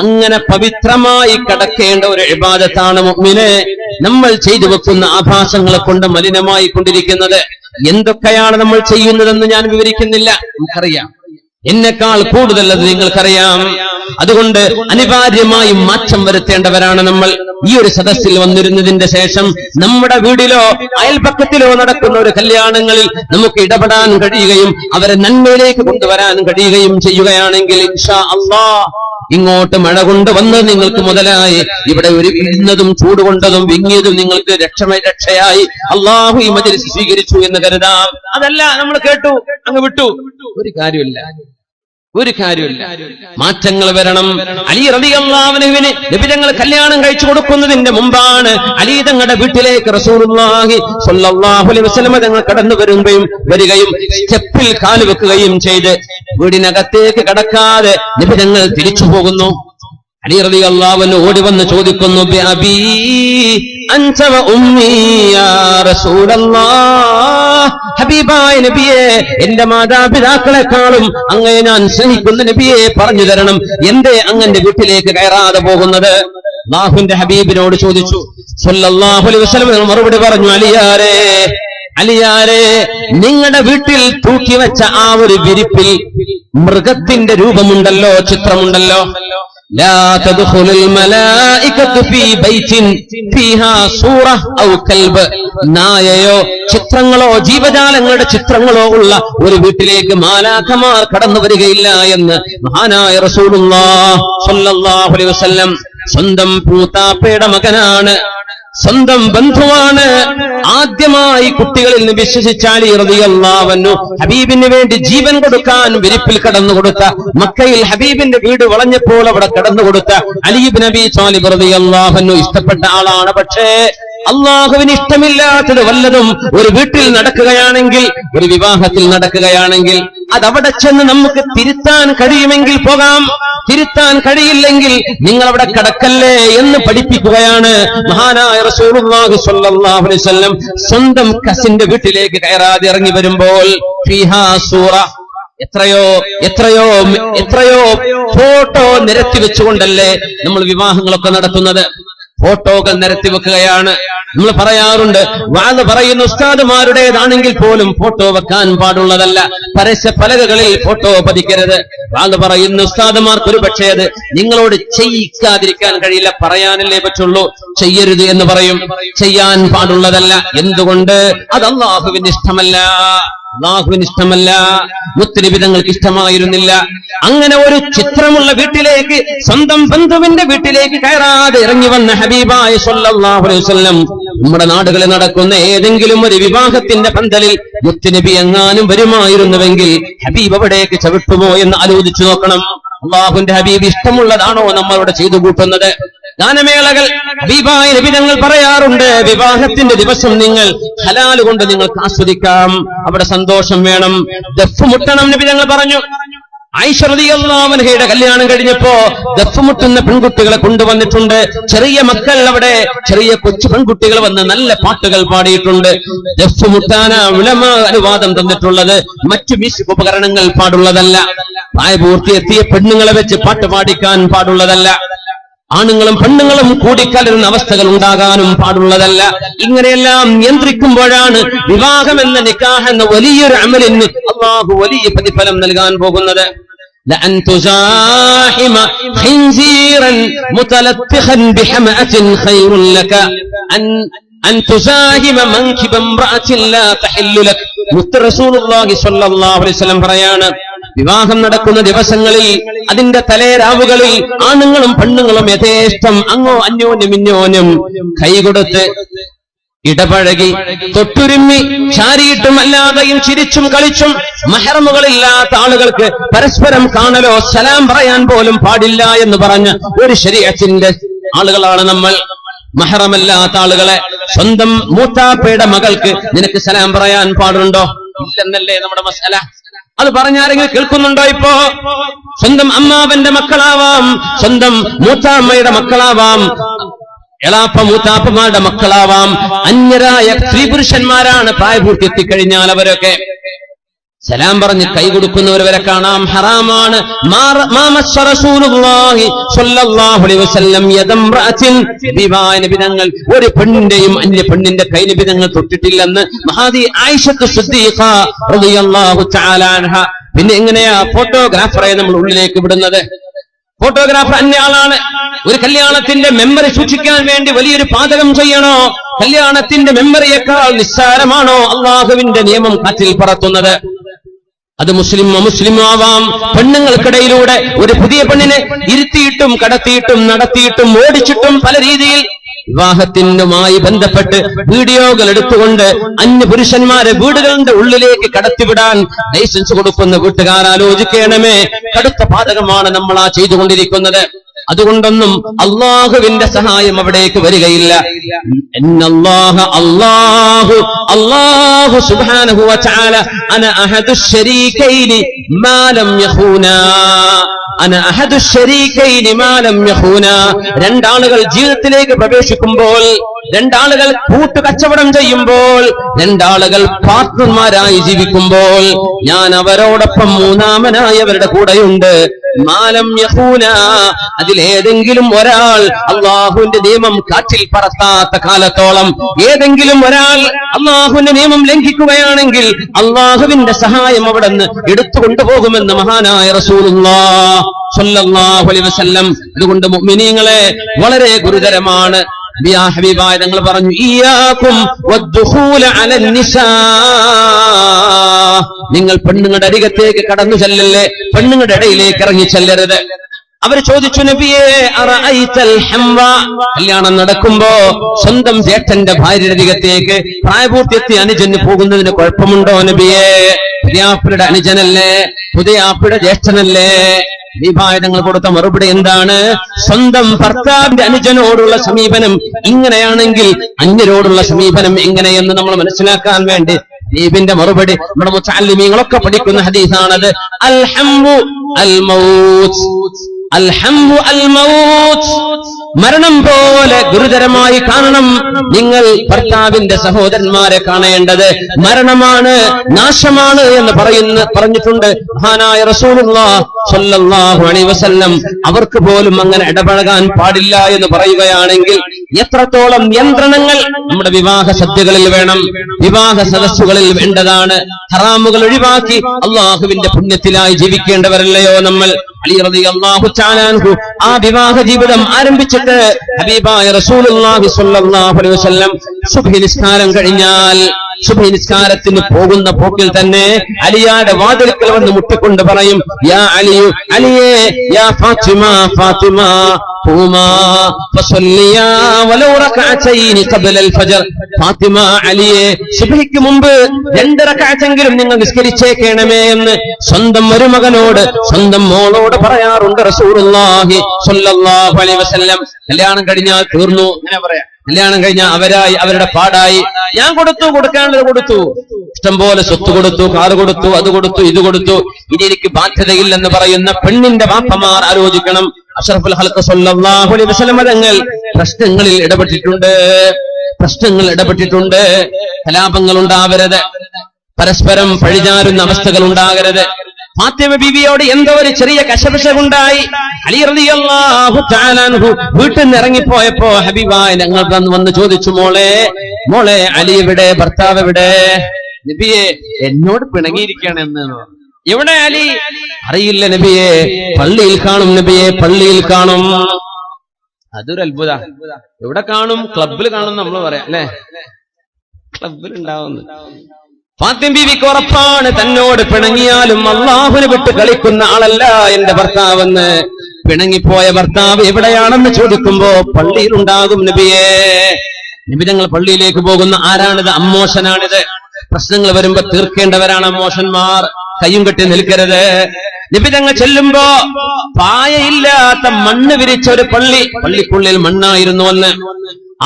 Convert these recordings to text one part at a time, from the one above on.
അങ്ങനെ പവിത്രമായി കടക്കേണ്ട ഒരു ഇബാദത്താണ് മുഅ്മിനെ നമ്മൾ ചെയ്തു വെക്കുന്ന ആഭാസങ്ങളെ കൊണ്ട് മലിനമായി കൊണ്ടിരിക്കുന്നത്. എന്തൊക്കെയാണ് നമ്മൾ ചെയ്യുന്നതെന്ന് ഞാൻ വിവരിക്കുന്നില്ല, നമുക്കറിയാം. എന്നെക്കാൾ കൂടുതൽ അത് നിങ്ങൾക്കറിയാം. അതുകൊണ്ട് അനിവാര്യമായും മാറ്റം വരുത്തേണ്ടവരാണ് നമ്മൾ. ഈ ഒരു സദസ്സിൽ വന്നിരുന്നതിന്റെ ശേഷം നമ്മുടെ വീടിലോ അയൽപക്കത്തിലോ നടക്കുന്ന ഒരു കല്യാണങ്ങളിൽ നമുക്ക് ഇടപെടാൻ കഴിയുകയും അവരെ നന്മയിലേക്ക് കൊണ്ടുവരാൻ കഴിയുകയും ചെയ്യുകയാണെങ്കിൽ ഇൻഷാ അല്ലാഹ് ഇങ്ങോട്ട് മഴ കൊണ്ട് വന്ന് നിങ്ങൾക്ക് മുതലായി ഇവിടെ ഒരു ഇടുന്നതും ചൂടുകൊണ്ടതും വിങ്ങിയതും നിങ്ങൾക്ക് രക്ഷയായി അള്ളാഹു ഈ മജ്‌ലിസ് സ്വീകരിച്ചു എന്ന് കരുതാം. അതല്ല, നമ്മൾ കേട്ടു അങ്ങ് വിട്ടു, ഒരു കാര്യമില്ല. മാറ്റങ്ങൾ വരണം. അലി റളിയല്ലാഹു അൻഹുവിന് നബി തങ്ങൾ കല്യാണം കഴിച്ചു കൊടുക്കുന്നതിന്റെ മുമ്പാണ് അലി തങ്ങളുടെ വീട്ടിലേക്ക് റസൂലുള്ളാഹി സ്വല്ലല്ലാഹു അലൈഹി വസല്ലം തങ്ങൾ കടന്നു വരികയും സ്റ്റെപ്പിൽ കാല് വെക്കുകയും ചെയ്ത് വീടിനകത്തേക്ക് കടക്കാതെ നബി തങ്ങൾ തിരിച്ചു പോകുന്നു. അലി റളിയല്ലാഹു അൻഹു ഓടി വന്ന് ചോദിക്കുന്നു, ബിഅബീ അൻത വ ഉമ്മീ യാ റസൂലല്ലാഹ്, ഹബീബായ നബിയെ, എന്റെ മാതാപിതാക്കളെക്കാളും അങ്ങയെ ഞാൻ സ്നേഹിക്കുന്ന നബിയെ പറഞ്ഞു തരണം, എന്തേ അങ്ങന്റെ വീട്ടിലേക്ക് കയറാതെ പോകുന്നത്? അല്ലാഹുവിന്റെ ഹബീബിനോട് ചോദിച്ചു. സ്വല്ലല്ലാഹു അലൈഹി വസല്ലം മറുപടി പറഞ്ഞു, അലിയാരെ, നിങ്ങളുടെ വീട്ടിൽ തൂക്കി വെച്ച ആ ഒരു വിരിപ്പിൽ മൃഗത്തിന്റെ രൂപമുണ്ടല്ലോ, ചിത്രമുണ്ടല്ലോ. ലാ തദ്ഖുലുൽ മലായികതു ഫീ ബൈത്തിൻ ഫീഹാ സൂറ ഔ കൽബ്, നായയോ ചിത്രങ്ങളോ ജീവജാലങ്ങളുടെ ചിത്രങ്ങളോ ഉള്ള ഒരു വീട്ടിലേക്ക് മാലാഖമാർ കടന്നു വരികയില്ല എന്ന് മഹാനായ റസൂലുള്ളാഹി സ്വല്ലല്ലാഹു അലൈഹി വസല്ലം. സ്വന്തം പൂത്താപ്പയുടെ മകനാണ്, സ്വന്തം ബന്ധുവാണ്. ആദ്യമായി കുട്ടികളിൽ നിന്ന് വിശ്വസിച്ച അലി റളിയല്ലാഹു അൻഹു ഹബീബിന് വേണ്ടി ജീവൻ കൊടുക്കാൻ വിരിപ്പിൽ കടന്നു കൊടുത്ത, മക്കയിൽ ഹബീബിന്റെ വീട് വളഞ്ഞപ്പോൾ അവിടെ കടന്നു കൊടുത്ത അലി ഇബ്നു അബീ ത്വാലിബ് റളിയല്ലാഹു അൻഹു ഇഷ്ടപ്പെട്ട ആളാണ്. പക്ഷേ അള്ളാഹുവിന് ഇഷ്ടമില്ലാത്തത് വല്ലതും ഒരു വീട്ടിൽ നടക്കുകയാണെങ്കിൽ, ഒരു വിവാഹത്തിൽ നടക്കുകയാണെങ്കിൽ, അതവിടെ ചെന്ന് നമുക്ക് തിരുത്താൻ കഴിയുമെങ്കിൽ പോകാം, തിരുത്താൻ കഴിയില്ലെങ്കിൽ നിങ്ങൾ അവിടെ കടക്കല്ലേ എന്ന് പഠിപ്പിക്കുകയാണ് മഹാനായ റസൂലുള്ളാഹി സ്വല്ലല്ലാഹു അലൈഹി വസല്ലം. സ്വന്തം കസിന്റെ വീട്ടിലേക്ക് കയറാതെ ഇറങ്ങി വരുമ്പോൾ ഫീഹാ സൂറ, എത്രയോ ഫോട്ടോ നിരത്തി വെച്ചുകൊണ്ടല്ലേ നമ്മൾ വിവാഹങ്ങളൊക്കെ നടത്തുന്നത്. ഫോട്ടോകൾ നിരത്തി വെക്കുകയാണ്. നമ്മൾ പറയാറുണ്ട്, വാദ പറയുന്ന ഉസ്താദുമാരുടേതാണെങ്കിൽ പോലും ഫോട്ടോ വെക്കാൻ പാടുള്ളതല്ല, പരസ്യ പലകകളിൽ ഫോട്ടോ പതിക്കരുത്. വാദ പറയുന്ന ഉസ്താദുമാർക്ക് ഒരു പക്ഷേ അത് നിങ്ങളോട് ചെയ്യിക്കാതിരിക്കാൻ കഴിയില്ല, പറയാനല്ലേ പറ്റുള്ളൂ. ചെയ്യരുത് എന്ന് പറയും, ചെയ്യാൻ പാടുള്ളതല്ല. എന്തുകൊണ്ട്? അത് അല്ലാഹുവിന് ഇഷ്ടമല്ല, മുത്തനബി തങ്ങൾക്ക് ഇഷ്ടമായിരുന്നില്ല. അങ്ങനെ ഒരു ചിത്രമുള്ള വീട്ടിലേക്ക്, സ്വന്തം ബന്ധുവിന്റെ വീട്ടിലേക്ക് കയറാതെ ഇറങ്ങി വന്ന ഹബീബായ സ്വല്ലല്ലാഹു അലൈഹി വസല്ലം നമ്മുടെ നാടുകളിൽ നടക്കുന്ന ഏതെങ്കിലും ഒരു വിവാഹത്തിന്റെ പന്തലിൽ മുത്തനബി എങ്ങാനും വരുമായിരുന്നുവെങ്കിൽ ഹബീബ് അവിടേക്ക് ചവിട്ടുമോ എന്ന് ആലോചിച്ചു നോക്കണം. അല്ലാഹുവിന്റെ ഹബീബ് ഇഷ്ടമുള്ളതാണോ നമ്മളവിടെ ചെയ്തു കൂട്ടുന്നത്? ഗാനമേളകൾ ഹബീബായ നബി തങ്ങൾ പറയാറുണ്ട്, വിവാഹത്തിന്റെ ദിവസം നിങ്ങൾ ഹലാൽ കൊണ്ട് നിങ്ങൾക്ക് ആസ്വദിക്കാം, അവിടെ സന്തോഷം വേണം, ദഫ് മുട്ടണം നബി തങ്ങൾ പറഞ്ഞു. ആയിഷ റളിയല്ലാഹു അൻഹയുടെ കല്യാണം കഴിഞ്ഞപ്പോ ദഫ് മുട്ടുന്ന പെൺകുട്ടികളെ കൊണ്ടുവന്നിട്ടുണ്ട്. ചെറിയ മക്കൾ, അവിടെ ചെറിയ കൊച്ചു പെൺകുട്ടികൾ വന്ന് നല്ല പാട്ടുകൾ പാടിയിട്ടുണ്ട്. ദഫ് മുട്ടാനാ ഉലമാ അനുവാദം തന്നിട്ടുള്ളത്, മറ്റു മ്യൂസിക് ഉപകരണങ്ങൾ പാടുള്ളതല്ല. പ്രായപൂർത്തിയെത്തിയ പെണ്ണുങ്ങളെ വെച്ച് പാട്ട് പാടിക്കാൻ പാടുള്ളതല്ല. ആണുങ്ങളും പെണ്ണുങ്ങളും കൂടിക്കലരുന്ന അവസ്ഥകൾ ഉണ്ടാകാനും പാടുള്ളതല്ല. ഇങ്ങനെയെല്ലാം നിയന്ത്രിക്കുമ്പോഴാണ് വിവാഹം എന്ന നിക്കാഹ് എന്ന വലിയൊരു അമലിന് അല്ലാഹു വലിയ പ്രതിഫലം നൽകാൻ പോകുന്നത്. ലഅൻ തുസാഹിമ ഖിൻസീറൻ മുതലത്തിഖൻ ബിഹമഅത്തിൻ ഖൈറുൻ ലക അൻ തുസാഹിമ മൻകിബ ഇംറഅത്തിൻ ലാ തഹില്ലു ലക. മുത്ത് റസൂലുള്ളാഹി സ്വല്ലല്ലാഹു അലൈഹി വസല്ലം പറയാണ്, വിവാഹം നടക്കുന്ന ദിവസങ്ങളിൽ, അതിന്റെ തലേരാവുകളിൽ ആണുങ്ങളും പെണ്ണുങ്ങളും യഥേഷ്ടം അന്യോന്യം കൈകൊടുത്ത് ഇടപഴകി തൊട്ടുരുമ്മി ചാരിയിട്ടും അല്ലാതെയും ചിരിച്ചും കളിച്ചും മഹ്റമുകളില്ലാത്ത ആളുകൾക്ക് പരസ്പരം കാണലോ സലാം പറയാൻ പോലും പാടില്ല എന്ന് പറഞ്ഞ ഒരു ശരീഅത്തിന്റെ ആളുകളാണ് നമ്മൾ. മഹ്റമല്ലാത്ത ആളുകളെ, സ്വന്തം മൂത്താപ്പയുടെ മകൾക്ക് നിനക്ക് സലാം പറയാൻ പാടുണ്ടോ? ഇല്ലെന്നല്ലേ നമ്മുടെ മസല. അത് പറഞ്ഞാരെങ്കിലും കേൾക്കുന്നുണ്ടോ? ഇപ്പോ സ്വന്തം അമ്മാവന്റെ മക്കളാവാം, സ്വന്തം മൂത്താമ്മയുടെ മക്കളാവാം, എളാപ്പ മൂത്താപ്പമാരുടെ മക്കളാവാം, അന്യരായ സ്ത്രീ പുരുഷന്മാരാണ് പ്രായപൂർത്തി എത്തിക്കഴിഞ്ഞാൽ അവരൊക്കെ. സലാം പറഞ്ഞ് കൈ കൊടുക്കുന്നവർ വരെ കാണാം, ഹറാമാണ്. നബിതങ്ങൾ ഒരു പെണ്ണിന്റെയും അന്യ പെണ്ണിന്റെ കൈ നബിതങ്ങൾ തൊട്ടിട്ടില്ലെന്ന് മഹാദി ആയിഷത്ത് സിദ്ദീഖ റളിയല്ലാഹു തആല അൻഹ. പിന്നെ എങ്ങനെയാ ഫോട്ടോഗ്രാഫറെ നമ്മൾ ഉള്ളിലേക്ക് വിടുന്നത്? ഫോട്ടോഗ്രാഫർ അന്യയാളാണ്. ഒരു കല്യാണത്തിന്റെ മെമ്മറി സൂക്ഷിക്കാൻ വേണ്ടി വലിയൊരു പാചകം ചെയ്യണോ? കല്യാണത്തിന്റെ മെമ്മറിയേക്കാൾ നിസ്സാരമാണോ അള്ളാഹുവിന്റെ നിയമം കാറ്റിൽ പറത്തുന്നത്? അത് മുസ്ലിമോ മുസ്ലിമോ ആവാം. പെണ്ണുങ്ങൾക്കിടയിലൂടെ ഒരു പുതിയ പെണ്ണിനെ ഇരുത്തിയിട്ടും കടത്തിയിട്ടും നടത്തിയിട്ടും ഓടിച്ചിട്ടും പല രീതിയിൽ വിവാഹത്തിനുമായി ബന്ധപ്പെട്ട് വീഡിയോകൾ എടുത്തുകൊണ്ട് അന്യ പുരുഷന്മാരെ വീടുകളുടെ ഉള്ളിലേക്ക് കടത്തിവിടാൻ ലൈസൻസ് കൊടുക്കുന്ന വീട്ടുകാർ ആലോചിക്കണമേ. കടുത്ത പാതകമാണ് നമ്മൾ ആ ചെയ്തുകൊണ്ടിരിക്കുന്നത്. അതുകൊണ്ടൊന്നും അള്ളാഹുവിന്റെ സഹായം അവിടേക്ക് വരികയില്ല. അല്ലാഹു സുബ്ഹാനഹു വ തആല അന അഹദുശ് ശരീകൈനി മാ ലം യഖൂനാ. രണ്ടാളുകൾ ജീവിതത്തിലേക്ക് പ്രവേശിക്കുമ്പോൾ, രണ്ടാളുകൾ കൂട്ടുകച്ചവടം ചെയ്യുമ്പോൾ, രണ്ടാളുകൾ പാർട്ട്ണർമാരായി ജീവിക്കുമ്പോൾ ഞാൻ അവരോടൊപ്പം മൂന്നാമനായി അവരുടെ കൂടെയുണ്ട്. മാലം യഖൂന, അതിലേതെങ്കിലും ഒരാൾ അള്ളാഹുവിന്റെ നിയമം കാറ്റിൽ പറത്താത്ത കാലത്തോളം, ഏതെങ്കിലും ഒരാൾ അള്ളാഹുവിന്റെ നിയമം ലംഘിക്കുകയാണെങ്കിൽ അള്ളാഹുവിന്റെ സഹായം അവിടെ നിന്ന് എടുത്തുകൊണ്ടുപോകുമെന്ന് മഹാനായ റസൂലുള്ളാഹി സ്വല്ലല്ലാഹു അലൈഹി വസല്ലം. അതുകൊണ്ട് മുഅ്മിനീങ്ങളെ വളരെ ഗുരുതരമാണ്. ഹബീബായ തങ്ങൾ പറഞ്ഞു, ഇയ്യാകും വദ്ദുഖൂല അലൻ നിസാ. നിങ്ങൾ പെണ്ണുങ്ങളുടെ അരികത്തേക്ക് കടന്നു ചെല്ലല്ലേ, പെണ്ണുങ്ങളുടെ ഇടയിലേക്ക് ഇറങ്ങി ചെല്ലരുത്. അവർ ചോദിച്ചു, നബിയേ അറഅയ്തൽ ഹംവ, കല്യാണം നടക്കുമ്പോ സ്വന്തം ജേഷ്ഠന്റെ ഭാര്യയുടെ അരികത്തേക്ക് പ്രായപൂർത്തിയെത്തിയ അനുജന് പോകുന്നതിന് കുഴപ്പമുണ്ടോ നബിയേ? പുതിയാപ്പിളുടെ അനുജനല്ലേ, പുതിയാപ്പിളുടെ ജ്യേഷ്ഠനല്ലേ? വിഭാഗങ്ങൾ കൊടുത്ത മറുപടി എന്താണ്? സ്വന്തം ഭർത്താവിന്റെ അനുജനോടുള്ള സമീപനം ഇങ്ങനെയാണെങ്കിൽ അന്യരോടുള്ള സമീപനം എങ്ങനെയെന്ന് നമ്മൾ മനസ്സിലാക്കാൻ വേണ്ടി ദീപിന്റെ മറുപടി നമ്മുടെ മുതഅല്ലിമീങ്ങളൊക്കെ പഠിക്കുന്ന ഹദീസാണത്. അൽ ഹംവു അൽ മൗത്ത്, അൽ ഹംവു അൽ മൗത്ത്, മരണം പോലെ ഗുരുതരമായി കാണണം നിങ്ങൾ ഭർത്താവിന്റെ സഹോദരന്മാരെ കാണേണ്ടത്. മരണമാണ്, നാശമാണ് എന്ന് പറഞ്ഞിട്ടുണ്ട് മഹാനായ റസൂലുള്ളാഹി സ്വല്ലല്ലാഹു അലൈഹി വസല്ലം. അവർക്ക് പോലും അങ്ങനെ ഇടപഴകാൻ പാടില്ല എന്ന് പറയുകയാണെങ്കിൽ എത്രത്തോളം നിയന്ത്രണങ്ങൾ നമ്മുടെ വിവാഹ സദ്യകളിൽ വേണം, വിവാഹ സദസ്സുകളിൽ വേണ്ടതാണ്. ഹറാമുകൾ ഒഴിവാക്കി അള്ളാഹുവിന്റെ പുണ്യത്തിലായി ജീവിക്കേണ്ടവരല്ലയോ നമ്മൾ? അലി റളിയല്ലാഹു തആല അൻഹു ആ വിവാഹ ജീവിതം ആരംഭിച്ചിട്ട് ഹബീബായ റസൂലുള്ളാഹി സ്വല്ലല്ലാഹു അലൈഹി വസല്ലം സുബ്ഹി നിസ്കാരം കഴിഞ്ഞാൽ, സുബ്ഹി നിസ്കാരത്തിന് പോകുന്ന പോക്കിൽ തന്നെ അലിയാടെ വാതിൽക്കൽ വന്ന് മുട്ടിക്കൊണ്ട് പറയും, യാ അലിയു, അലിയേ, യാ ഫാത്തിമ, ഫാത്തിമ ഖൂമാ ഫസല്ലിയാ വലൗ റകഅതൈനി ഖബ്ലൽ ഫജ്ർ. ഫാത്തിമ, അലിയെ, സുബ്ഹിക്ക് മുമ്പ് 2 റകഅത്തെങ്കിലും നിങ്ങൾ നിസ്കരിച്ചേക്കണമേ എന്ന് സ്വന്തം മരുമകനോട്, സ്വന്തം മോളോട് പറയാറുണ്ട് റസൂലുള്ളാഹി സ്വല്ലല്ലാഹു അലൈഹി വസല്ലം. കല്യാണം കഴിഞ്ഞാൽ തീർന്നു, അങ്ങനെ പറയാം. കല്യാണം കഴിഞ്ഞാൽ അവരായി, അവരുടെ പാടായി. ഞാൻ കൊടുത്തു, കൊടുക്കാനുള്ളത് കൊടുത്തു, ഇഷ്ടംപോലെ സ്വത്ത് കൊടുത്തു, കാറ് കൊടുത്തു, അത് കൊടുത്തു, ഇത് കൊടുത്തു, ഇനി എനിക്ക് ബാധ്യതയില്ലെന്ന് പറയുന്ന പെണ്ണിന്റെ വാപ്പമാർ ആലോചിക്കണം. അഷ്റഫുൽ ഖൽഖ് സ്വല്ലല്ലാഹു അലൈഹി വസല്ലം തങ്ങൾ പ്രശ്നങ്ങളിൽ ഇടപെട്ടിട്ടുണ്ട്. കലാപങ്ങൾ ഉണ്ടാവരുത്, പരസ്പരം പഴിചാരുന്ന അവസ്ഥകൾ ഉണ്ടാകരുത്. ഫാത്തിമ ബീവിയോട് എന്തോ ഒരു ചെറിയ കശപിശകുണ്ടായി. അലി റളിയല്ലാഹു തആല അൻഹു വീട്ടിൽ നിന്ന് ഇറങ്ങിപ്പോയപ്പോ ഹബീബായ ഞങ്ങൾ വന്ന് ചോദിച്ചു, മോളെ അലി എവിടെ, ഭർത്താവ് എവിടെ? നബിയെ, എന്നോട് പിണങ്ങിയിരിക്കുകയാണെന്ന്. എവിടെ അലി? അറിയില്ല നബിയെ, പള്ളിയിൽ കാണും നബിയെ, പള്ളിയിൽ കാണും. അതൊരു അത്ഭുത. എവിടെ കാണും? ക്ലബിൽ കാണും നമ്മൾ പറയാം അല്ലെ, ക്ലബിൽ ഉണ്ടാവുന്നു. ഫാത്തിമ ബീവിക്ക് ഉറപ്പാണ്, തന്നോട് പിണങ്ങിയാലും അള്ളാഹുവിനെ വിട്ട് കളിക്കുന്ന ആളല്ല എന്റെ ഭർത്താവെന്ന്. പിണങ്ങിപ്പോയ ഭർത്താവ് എവിടെയാണെന്ന് ചോദിക്കുമ്പോ പള്ളിയിൽ ഉണ്ടാകും നബിയെ. നബി തങ്ങൾ പള്ളിയിലേക്ക് പോകുന്ന ആരാണിത്? അമ്മോശനാണിത്. പ്രശ്നങ്ങൾ വരുമ്പോ തീർക്കേണ്ടവരാണ് അമ്മോശന്മാർ. കയ്യും കെട്ടി നിൽക്കരുത്. നബി തങ്ങൾ ചെല്ലുമ്പോ പായയില്ലാത്ത മണ്ണ് വിരിച്ച ഒരു പള്ളിക്കുള്ളിൽ മണ്ണായിരുന്നു അന്ന്.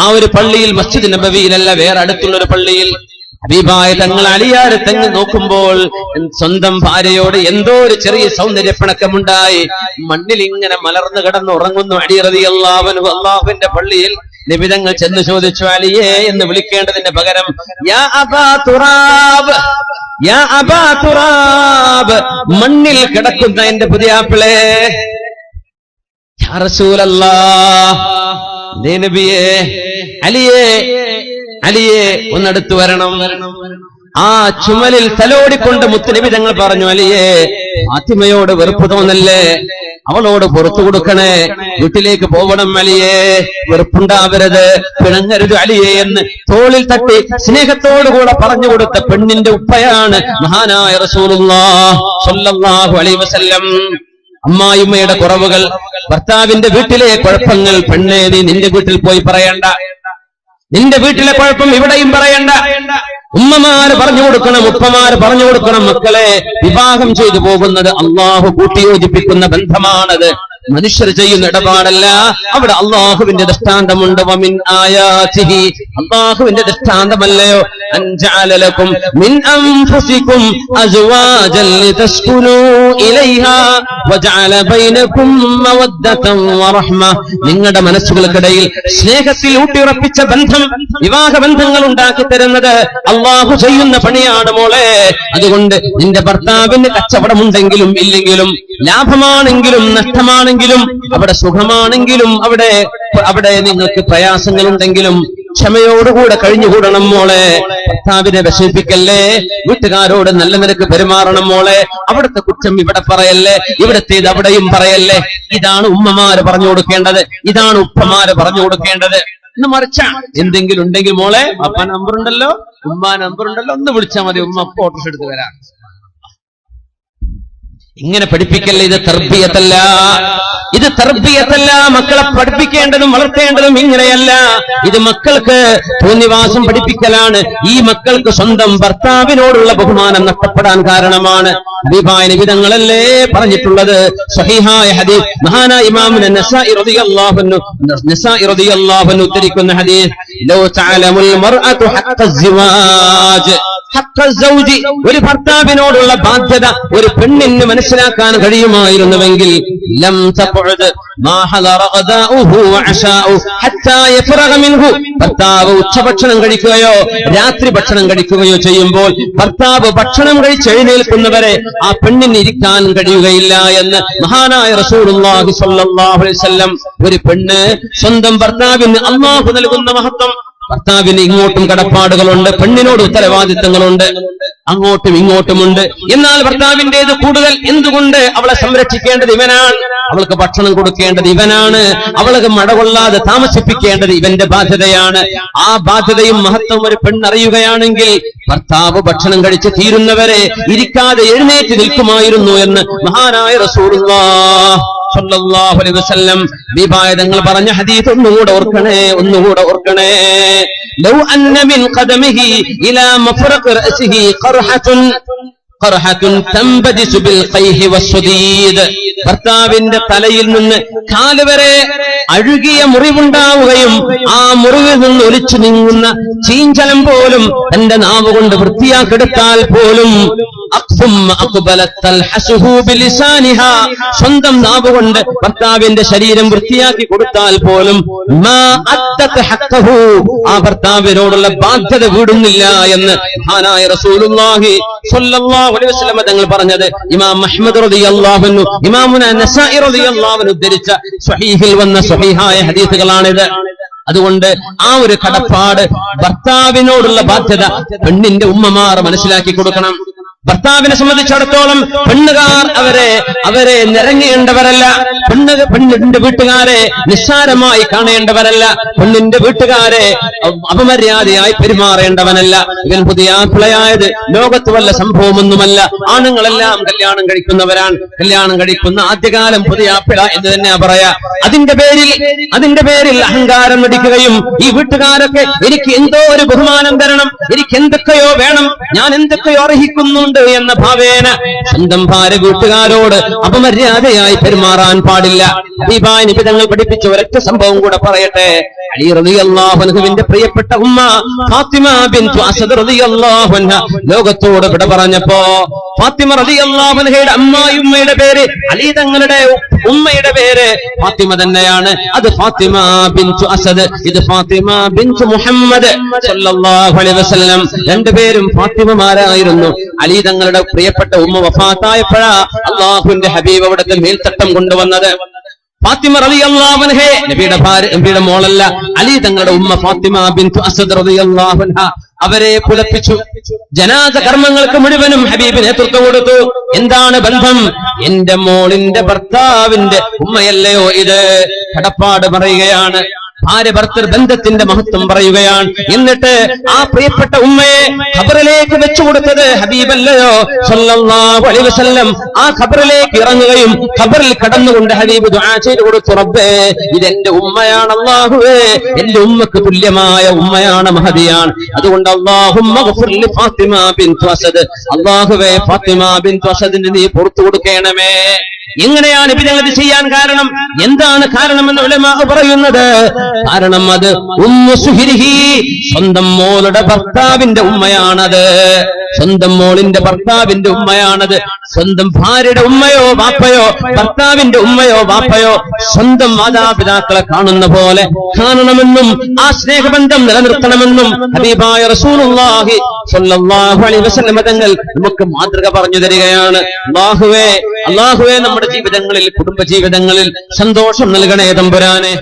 ആ ഒരു പള്ളിയിൽ, മസ്ജിദ് നബവിയിലല്ല, വേറെ അടുത്തുള്ള ഒരു പള്ളിയിൽ ഹബീബായ തങ്ങൾ അലിയാരെ തങ്ങി നോക്കുമ്പോൾ സ്വന്തം ഭാര്യയോട് എന്തോ ഒരു ചെറിയ സൗന്ദര്യപ്പിണക്കമുണ്ടായി. മണ്ണിൽ ഇങ്ങനെ മലർന്നു കിടന്ന് ഉറങ്ങുന്നു അലി റളിയല്ലാഹു അൻഹു. അല്ലാഹുവിന്റെ പള്ളിയിൽ നബി തങ്ങൾ ചെന്ന് ചോദിച്ചു, അലിയേ എന്ന് വിളിക്കേണ്ടതിന്റെ പകരം യാ അബാ തുറാബ്, യാ അബാ തുറാബ്, മണ്ണിൽ കിടക്കുന്ന എന്റെ പുതിയാപ്പിളെ. യാ റസൂലല്ലാഹ്, നബിയേ, അലിയേ, അലിയേ ഒന്നടുത്തു വരണം. ആ ചുമലിൽ തലോടിക്കൊണ്ട് മുത്തുനബി തങ്ങൾ പറഞ്ഞു, അലിയേ, ഫാത്തിമയോട് വെറുപ്പ് തോന്നല്ലേ, അവളോട് പുറത്തു കൊടുക്കണേ, വീട്ടിലേക്ക് പോകണം അലിയേ, വെറുപ്പുണ്ടാവരുത്, പിണങ്ങരുത് അലിയേ എന്ന് തോളിൽ തട്ടി സ്നേഹത്തോടുകൂടെ പറഞ്ഞു കൊടുത്ത പെണ്ണിന്റെ ഉപ്പയാണ് മഹാനായ റസൂലുള്ളാഹി സ്വല്ലല്ലാഹു അലൈഹി വസല്ലം. അമ്മായിമ്മയുടെ കുറവുകൾ, ഭർത്താവിന്റെ വീട്ടിലെ കുഴപ്പങ്ങൾ, പെണ്ണേ നീ നിന്റെ വീട്ടിൽ പോയി പറയണ്ട, നിന്റെ വീട്ടിലെ കുഴപ്പം ഇവിടെയും പറയണ്ട. ഉമ്മമാര് പറഞ്ഞു കൊടുക്കണം, ഉപ്പമാര് പറഞ്ഞു കൊടുക്കണം. മക്കളെ, വിവാഹം ചെയ്തു പോകുന്നത് അള്ളാഹു കൂട്ടിയോജിപ്പിക്കുന്ന ബന്ധമാണത്, മനുഷ്യർ ചെയ്യുന്ന ഇടപാടല്ല. അവിടെ അള്ളാഹുവിന്റെ ദൃഷ്ടാന്തമുണ്ട്. വമിൻ ആയാതിഹി, അള്ളാഹുവിന്റെ ദൃഷ്ടാന്തമല്ലയോ, അൻ ജഅല ലക്കും മിൻ അൻഫുസികും അസ്വാജൻ ലിതസ്കുനൂ ഇലൈഹാ വജഅല ബൈനകും മവദ്ദതൻ വറഹ്മ. നിങ്ങളുടെ മനസ്സുകൾക്കിടയിൽ സ്നേഹത്തിൽ ഊട്ടിയുറപ്പിച്ച ബന്ധം, വിവാഹ ബന്ധങ്ങൾ ഉണ്ടാക്കി തരുന്നത് അള്ളാഹു ചെയ്യുന്ന പണിയാണ് മോളെ. അതുകൊണ്ട് നിന്റെ ഭർത്താവിന് കച്ചവടമുണ്ടെങ്കിലും ഇല്ലെങ്കിലും, ലാഭമാണെങ്കിലും നഷ്ടമാണെങ്കിലും, അവിടെ സുഖമാണെങ്കിലും അവിടെ നിങ്ങൾക്ക് പ്രയാസങ്ങളുണ്ടെങ്കിലും ക്ഷമയോടുകൂടെ കഴിഞ്ഞുകൂടണം മോളെ. ഭർത്താവിനെ വിഷമിപ്പിക്കല്ലേ, വീട്ടുകാരോട് നല്ല നിരക്ക് പെരുമാറണം മോളെ. അവിടുത്തെ കുറ്റം ഇവിടെ പറയല്ലേ, ഇവിടത്തേത് അവിടെയും പറയല്ലേ. ഇതാണ് ഉമ്മമാര് പറഞ്ഞു കൊടുക്കേണ്ടത്, ഇതാണ് ഉപ്പമാര് പറഞ്ഞു കൊടുക്കേണ്ടത്. ഇന്ന് മറിച്ച എന്തെങ്കിലും ഉണ്ടെങ്കിൽ മോളെ, അപ്പ നമ്പർ ഉണ്ടല്ലോ, ഉമ്മ നമ്പർ ഉണ്ടല്ലോ, ഒന്ന് വിളിച്ചാൽ മതി, ഉമ്മ അപ്പൊ ഓട്ടോസ് എടുത്ത് വരാം. ഇങ്ങനെ പഠിപ്പിക്കല്ലേ, ഇത് തർബിയത്തല്ല, ഇത് തർബിയത്തല്ല. മക്കളെ പഠിപ്പിക്കേണ്ടതും വളർത്തേണ്ടതും ഇങ്ങനെയല്ല. ഇത് മക്കൾക്ക് തോന്നിവാസം പഠിപ്പിക്കലാണ്. ഈ മക്കൾക്ക് സ്വന്തം ഭർത്താവിനോടുള്ള ബഹുമാനം നഷ്ടപ്പെടാൻ കാരണമാണ്. ഹബീബായ നബി തങ്ങളല്ലേ പറഞ്ഞിട്ടുള്ളത്, സ്വഹീഹായ ഹദീസ്, മഹാനായ ഇമാം നസാഇ റളിയല്ലാഹു അൻഹു ഉദ്ധരിക്കുന്ന ഹദീസ്, ലൗ തഅലമുൽ മർഅതു ഹഖ്ഖ സിവാജ്, ഒരു ഭർത്താവിനോടുള്ള ബാധ്യത ഒരു പെണ്ണിന് മനസ്സിലാക്കാൻ കഴിയുമായിരുന്നുവെങ്കിൽ, ലം തഖഉദ് മാ ഹദറ ഗദാഉഹു വഅശാഉ ഹത്താ യഫറഗ മിൻഹു, ഭർത്താവ് ഉച്ചഭക്ഷണം കഴിക്കുകയോ രാത്രി ഭക്ഷണം കഴിക്കുകയോ ചെയ്യുമ്പോൾ ഭർത്താവ് ഭക്ഷണം കഴിച്ച് എഴുന്നേൽക്കുന്നവരെ ആ പെണ്ണിന് ഇരിക്കാൻ കഴിയുകയില്ല എന്ന് മഹാനായ റസൂലുള്ളാഹി സ്വല്ലല്ലാഹു അലൈഹി വസല്ലം. ഒരു പെണ്ണ് സ്വന്തം ഭർത്താവിന് അല്ലാഹു നൽകുന്ന മഹത്വം, ഭർത്താവിന് ഇങ്ങോട്ടും കടപ്പാടുകളുണ്ട്, പെണ്ണിനോട് ഉത്തരവാദിത്തങ്ങളുണ്ട്, അങ്ങോട്ടും ഇങ്ങോട്ടുമുണ്ട്. എന്നാൽ ഭർത്താവിന്റേത് കൂടുതൽ. എന്തുകൊണ്ട്? അവളെ സംരക്ഷിക്കേണ്ടത് ഇവനാണ്, അവൾക്ക് ഭക്ഷണം കൊടുക്കേണ്ടത് ഇവനാണ്, അവൾക്ക് മടകൊള്ളാതെ താമസിപ്പിക്കേണ്ടത് ഇവന്റെ ബാധ്യതയാണ്. ആ ബാധ്യതയും മഹത്വം ഒരു പെണ്ണറിയുകയാണെങ്കിൽ ഭർത്താവ് ഭക്ഷണം കഴിച്ച് തീരുന്നവരെ ഇരിക്കാതെ എഴുന്നേറ്റ് നിൽക്കുമായിരുന്നു എന്ന് മഹാനായ റസൂലുള്ളാഹി സ്വല്ലല്ലാഹു അലൈഹി വസല്ലം വിഭായതങ്ങൾ പറഞ്ഞ ഹദീസ് ഒന്നുകൂടെ ഓർക്കണേ. ലൗ അന്ന മിൻ ഖദമിഹി ഇലാ മഫറഖ് റഅസിഹി ഖർഹത്തുൻ തംബദിസു ബിൽ ഖൈഹി വസ്സദീദ്, ഭർത്താവിന്റെ തലയിൽ നിന്ന് കാല് വരെ അഴുകിയ മുറിവുണ്ടാവുകയും ആ മുറിവിൽ നിന്ന് ഒലിച്ചു നീങ്ങുന്ന ചീഞ്ചലം പോലും തന്റെ നാവ് കൊണ്ട് വൃത്തിയാക്കെടുത്താൽ പോലും, സ്വന്തം നാവ് കൊണ്ട് ഭർത്താവിന്റെ ശരീരം വൃത്തിയാക്കി കൊടുത്താൽ പോലും ആ ഭർത്താവിനോടുള്ള ബാധ്യത വീടുന്നില്ല എന്ന് മഹാനായ റസൂലുള്ളാഹി സ്വല്ലല്ലാഹു അലൈഹി വസല്ലം തങ്ങൾ പറഞ്ഞത് ഇമാം അഹ്മദ് റളിയല്ലാഹു അൻഹു, ഇമാമുന നസാഇ റളിയല്ലാഹു അൻഹു ഉദ്ധരിച്ച സ്വഹീഹിൽ വന്ന സ്വഹീഹായ ഹദീസുകളാണിത്. അതുകൊണ്ട് ആ ഒരു കടപ്പാട്, ഭർത്താവിനോടുള്ള ബാധ്യത പെണ്ണിന്റെ ഉമ്മമാർ മനസ്സിലാക്കി കൊടുക്കണം. ഭർത്താവിനെ സംബന്ധിച്ചിടത്തോളം പെണ്ണുകാർ അവരെ നിറങ്ങേണ്ടവരല്ല, പെണ്ണിന്റെ വീട്ടുകാരെ നിസ്സാരമായി കാണേണ്ടവരല്ല, പെണ്ണിന്റെ വീട്ടുകാരെ അപമര്യാദയായി പെരുമാറേണ്ടവനല്ല. ഇവൻ പുതിയാപ്പിളയായത് ലോകത്ത് വല്ല സംഭവമൊന്നുമല്ല. ആണുങ്ങളെല്ലാം കല്യാണം കഴിക്കുന്നവരാണ്, കല്യാണം കഴിക്കുന്ന ആദ്യകാലം പുതിയാപ്പിള എന്ന് തന്നെ പറയാ. അതിന്റെ പേരിൽ അഹങ്കാരം നടിക്കുകയും ഈ വീട്ടുകാരൊക്കെ എനിക്ക് എന്തോ ഒരു ബഹുമാനം തരണം, എനിക്ക് എന്തൊക്കെയോ വേണം, ഞാൻ എന്തൊക്കെയോ അർഹിക്കുന്നു എന്ന ഭാവേന സ്വന്തം ഭാര്യ വീട്ടുകാരോട് അപമര്യാദയായി പെരുമാറാൻ പാടില്ല. ഹബീബായ നബി തങ്ങൾ പഠിപ്പിച്ച ഒരൊറ്റ സംഭവം കൂടെ പറയട്ടെ. അലി റളിയല്ലാഹു അൻഹുവിന്റെ പ്രിയപ്പെട്ട ഉമ്മ ഫാത്തിമ ബിൻതു അസദ് റളിയല്ലാഹു അൻഹ ലോകത്തോട് വിട പറഞ്ഞപ്പോ ഫാത്തിമ റളിയല്ലാഹു അൻഹയുടെ അമ്മായിയുമ്മയുടെ പേര് അലി തങ്ങളുടെ ഉമ്മയുടെ പേര് ഫാത്തിമ തന്നെയാണ്. അത് ഫാത്തിമ ബിൻതു അസദ്, ഇത് ഫാത്തിമ ബിൻതു മുഹമ്മദ് സല്ലല്ലാഹു അലൈഹി വസല്ലം. രണ്ടുപേരും ഫാത്തിമമാരായിരുന്നു. അലി തങ്ങളുടെ പ്രിയപ്പെട്ട ഉമ്മ വഫാത്തായപ്പോഴാ അല്ലാഹുവിന്റെ ഹബീബ് അവിടുത്തെ മേൽത്തട്ടം കൊണ്ടുവന്നത്. ഫാത്തിമ റളിയല്ലാഹു അൻഹ നബിയുടെ മോളല്ല, അലി തങ്ങളുടെ ഉമ്മ ഫാത്തിമ ബിൻതു അസദ് റളിയല്ലാഹു അൻഹ അവരെ പുലപ്പിച്ചു. ജനാസ കർമ്മങ്ങൾക്ക് മുഴുവനും ഹബീബ് നേതൃത്വം കൊടുത്തു. എന്താണ് ബന്ധം? എന്റെ മോളിന്റെ ഭർത്താവിന്റെ ഉമ്മയല്ലയോ ഇത്? കടപ്പാട് പറയുകയാണ്. ഭാര്യ ഭർത്തൃ ബന്ധത്തിന്റെ മഹത്വം പറയുകയാണ്. എന്നിട്ട് ആ പ്രിയപ്പെട്ട ഉമ്മയെ ഖബറിലേക്ക് വെച്ചുകൊടുത്തത് ഹബീബല്ലയോ സല്ലല്ലാഹു അലൈഹി വസല്ലം. ആ ഖബറിലേക്ക് ഇറങ്ങുകയും ഖബറിൽ കടന്നുകൊണ്ട് ഹബീബ് ദുആ ചെയ്തു കൊടുത്തു, റബ്ബേ ഇതെന്റെ ഉമ്മയാണ്, അല്ലാഹുവേ എന്റെ ഉമ്മക്ക് തുല്യമായ ഉമ്മയാണ്, മഹദിയാണ്. അതുകൊണ്ട് അല്ലാഹുമ്മ ഗ്ഫിർ ലി ഫാത്തിമ ബിൻതു അസദ്, അല്ലാഹുവേ ഫാത്തിമ ബിൻതു അസദിന് നീ പുറത്തു കൊടുക്കണമേ. എങ്ങനെയാണ് ഇവരത് ചെയ്യാൻ കാരണം? എന്താണ് കാരണമെന്ന് ഉലമാ പറയുന്നത്? കാരണം അത് ഉമ്മു സുഹരിഹി, സ്വന്തം മോളുടെ ഭർത്താവിന്റെ ഉമ്മയാണത്. സ്വന്തം മോളിന്റെ ഭർത്താവിന്റെ ഉമ്മയാണത്. സ്വന്തം ഭാര്യയുടെ ഉമ്മയോ വാപ്പയോ, ഭർത്താവിന്റെ ഉമ്മയോ വാപ്പയോ സ്വന്തം മാതാപിതാക്കളെ കാണുന്ന പോലെ കാണണമെന്നും ആ സ്നേഹബന്ധം നിലനിർത്തണമെന്നും ഹബീബായ റസൂലുള്ളാഹി സ്വല്ലല്ലാഹു അലൈഹി വസല്ലം തങ്ങൾ നമുക്ക് മാതൃക പറഞ്ഞു തരികയാണ്. അല്ലാഹുവേ നമ്മുടെ ജീവിതങ്ങളിൽ, കുടുംബ ജീവിതങ്ങളിൽ സന്തോഷം നൽകണേ തമ്പുരാനെ.